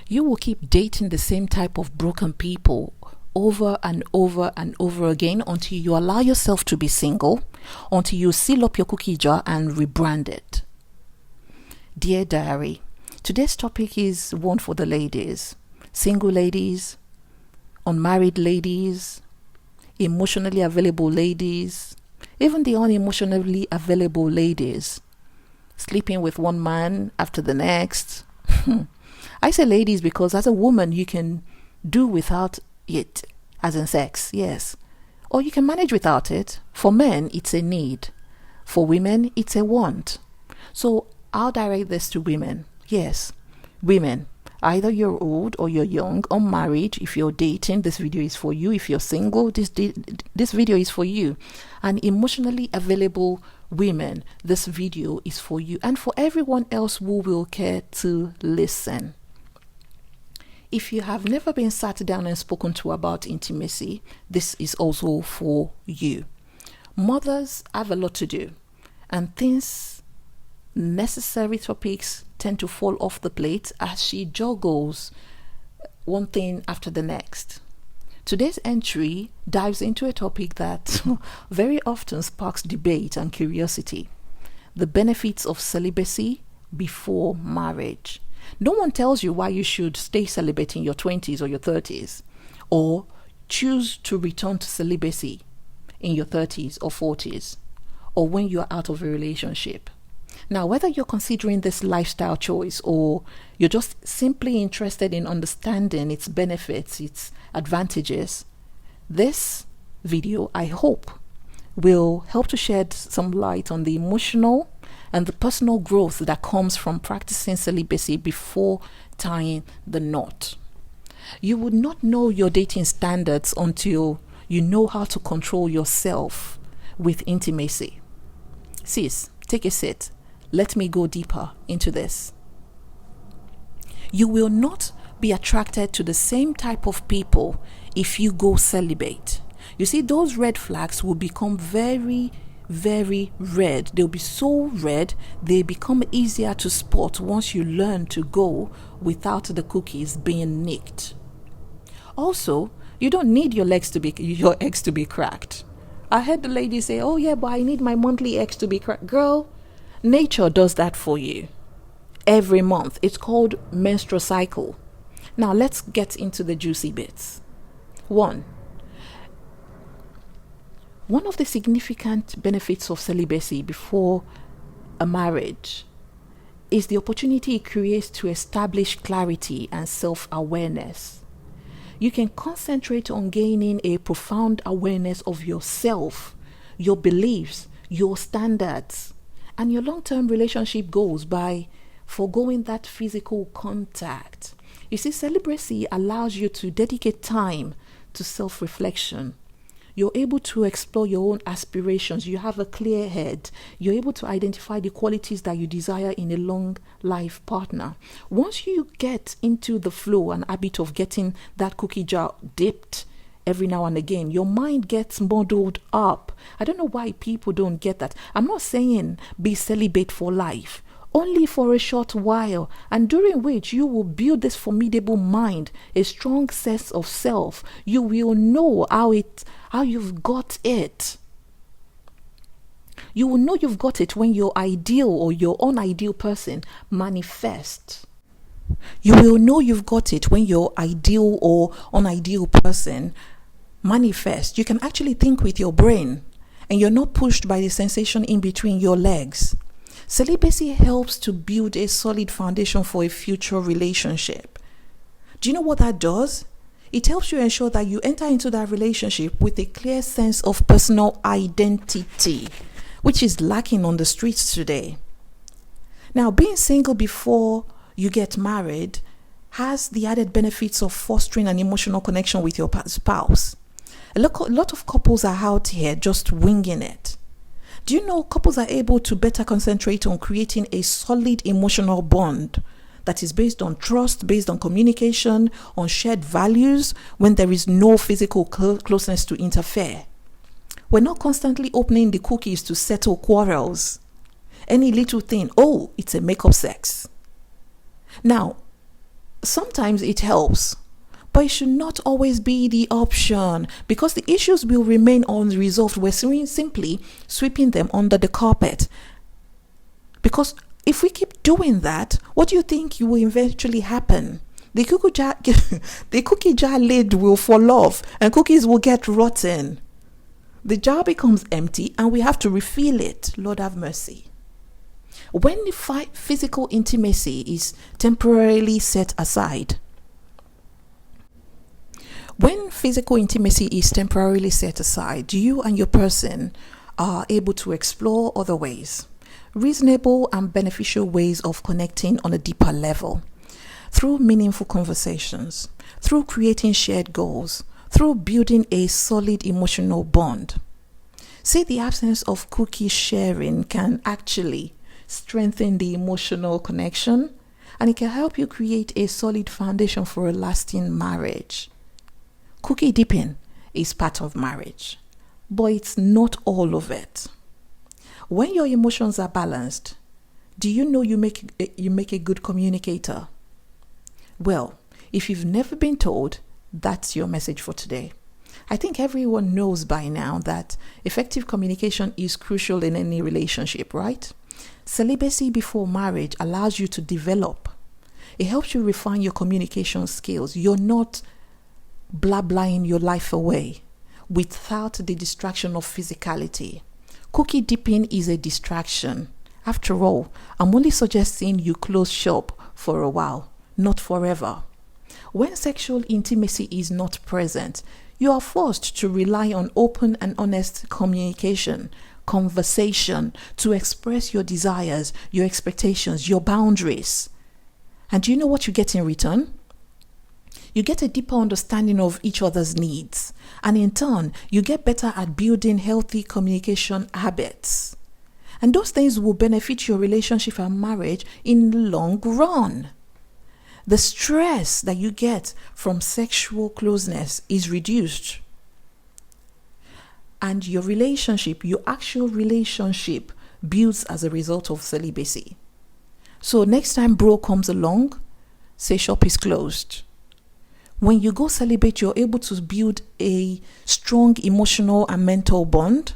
You will keep dating the same type of broken people over and over and over again until you allow yourself to be single, until you seal up your cookie jar and rebrand it. Dear diary, today's topic is one for the ladies, single ladies, unmarried ladies, emotionally available ladies, even the unemotionally available ladies, sleeping with one man after the next. I say ladies because as a woman you can do without it, as in sex, yes. Or you can manage without it. For men, it's a need. For women, it's a want. So I'll direct this to women. Yes, women. Either you're old or you're young, unmarried. If you're dating, this video is for you. If you're single, this video is for you. And emotionally available women, this video is for you. And for everyone else who will care to listen. If you have never been sat down and spoken to about intimacy, this is also for you. Mothers have a lot to do, and things, necessary topics tend to fall off the plate as she juggles one thing after the next. Today's entry dives into a topic that very often sparks debate and curiosity: the benefits of celibacy before marriage. No one tells you why you should stay celibate in your 20s or your 30s, or choose to return to celibacy in your 30s or 40s, or when you are out of a relationship. Now, whether you're considering this lifestyle choice or you're just simply interested in understanding its benefits, its advantages, this video, I hope, will help to shed some light on the emotional and the personal growth that comes from practicing celibacy before tying the knot. You would not know your dating standards until you know how to control yourself with intimacy. Sis, take a seat. Let me go deeper into this. You will not be attracted to the same type of people if you go celibate. You see, those red flags will become very, very red. They'll be so red, they become easier to spot once you learn to go without the cookies being nicked. Also, you don't need your eggs to be cracked. I heard the lady say, "Oh yeah, but I need my monthly eggs to be cracked." Girl, nature does that for you every month. It's called menstrual cycle. Now let's get into the juicy bits. One of the significant benefits of celibacy before a marriage is the opportunity it creates to establish clarity and self-awareness. You can concentrate on gaining a profound awareness of yourself, your beliefs, your standards, and your long-term relationship goals by foregoing that physical contact. You see, celibacy allows you to dedicate time to self-reflection. You're able to explore your own aspirations. You have a clear head. You're able to identify the qualities that you desire in a long life partner. Once you get into the flow and habit of getting that cookie jar dipped every now and again, your mind gets muddled up. I don't know why people don't get that. I'm not saying be celibate for life, only for a short while, and during which you will build this formidable mind, a strong sense of self. You will know how you've got it. You will know you've got it when your ideal or your unideal person manifests. You will know you've got it when your ideal or unideal person manifests. You can actually think with your brain, and you're not pushed by the sensation in between your legs. Celibacy helps to build a solid foundation for a future relationship. Do you know what that does? It helps you ensure that you enter into that relationship with a clear sense of personal identity, which is lacking on the streets today. Now, being single before you get married has the added benefits of fostering an emotional connection with your spouse. A lot of couples are out here just winging it. Do you know couples are able to better concentrate on creating a solid emotional bond that is based on trust, based on communication, on shared values, when there is no physical closeness to interfere? We're not constantly opening the cookies to settle quarrels. Any little thing, oh, it's a make-up sex. Now, Sometimes it helps, but it should not always be the option, because the issues will remain unresolved. We're simply sweeping them under the carpet. Because if we keep doing that, what do you think will eventually happen? The cookie jar lid will fall off and cookies will get rotten. The jar becomes empty and we have to refill it. Lord have mercy. When the physical intimacy is temporarily set aside, you and your person are able to explore other ways, reasonable and beneficial ways of connecting on a deeper level, through meaningful conversations, through creating shared goals, through building a solid emotional bond. See, the absence of cookie sharing can actually strengthen the emotional connection, and it can help you create a solid foundation for a lasting marriage. Cookie dipping is part of marriage, but it's not all of it. When your emotions are balanced, do you know you make a good communicator? Well, if you've never been told, that's your message for today. I think everyone knows by now that effective communication is crucial in any relationship, right? Celibacy before marriage allows you to develop. It helps you refine your communication skills. You're not blabbering your life away without the distraction of physicality. Cookie dipping is a distraction. After all, I'm only suggesting you close shop for a while, not forever. When sexual intimacy is not present, you are forced to rely on open and honest communication, conversation, to express your desires, your expectations, your boundaries. And do you know what you get in return? You get a deeper understanding of each other's needs, and in turn, you get better at building healthy communication habits. And those things will benefit your relationship and marriage in the long run. The stress that you get from sexual closeness is reduced. And your actual relationship builds as a result of celibacy. So next time bro comes along, say shop is closed. When you go celibate, you're able to build a strong emotional and mental bond.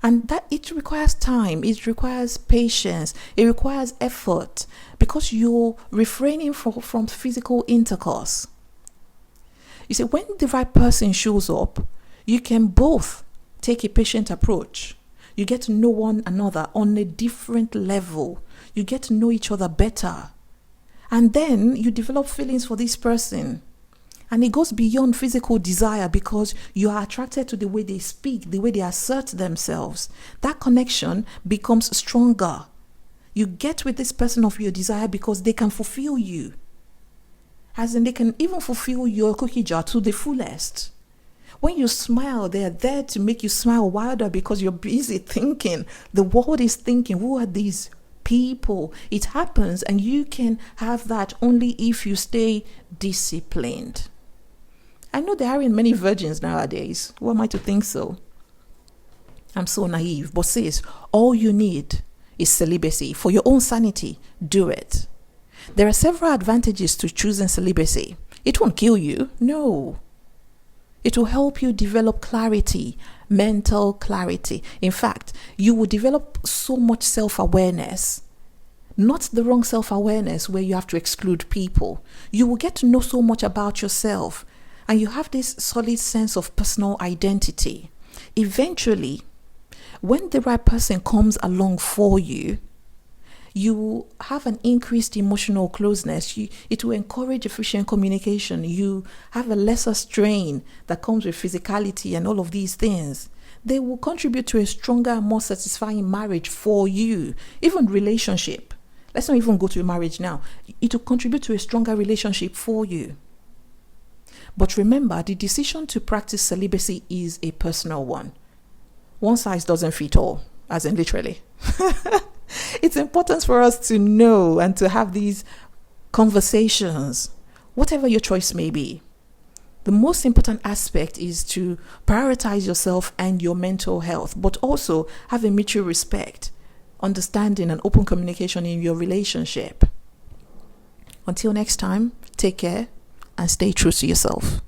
And that it requires time, it requires patience, it requires effort, because you're refraining from physical intercourse. You see, when the right person shows up, you can both take a patient approach. You get to know one another on a different level. You get to know each other better. And then you develop feelings for this person. And it goes beyond physical desire, because you are attracted to the way they speak, the way they assert themselves. That connection becomes stronger. You get with this person of your desire because they can fulfill you. As in, they can even fulfill your cookie jar to the fullest. When you smile, they are there to make you smile wilder, because you're busy thinking. The world is thinking, who are these people? It happens, and you can have that only if you stay disciplined. I know there aren't many virgins nowadays. Who am I to think so? I'm so naive. But sis, all you need is celibacy. For your own sanity, do it. There are several advantages to choosing celibacy. It won't kill you. No. It will help you develop clarity, mental clarity. In fact, you will develop so much self-awareness. Not the wrong self-awareness where you have to exclude people. You will get to know so much about yourself. And you have this solid sense of personal identity. Eventually, when the right person comes along for you, you have an increased emotional closeness. It will encourage efficient communication. You have a lesser strain that comes with physicality and all of these things. They will contribute to a stronger, more satisfying marriage for you. Even relationship. Let's not even go to marriage now. It will contribute to a stronger relationship for you. But remember, the decision to practice celibacy is a personal one. One size doesn't fit all, as in literally. It's important for us to know and to have these conversations, whatever your choice may be. The most important aspect is to prioritize yourself and your mental health, but also have a mutual respect, understanding, and open communication in your relationship. Until next time, Take care and stay true to yourself.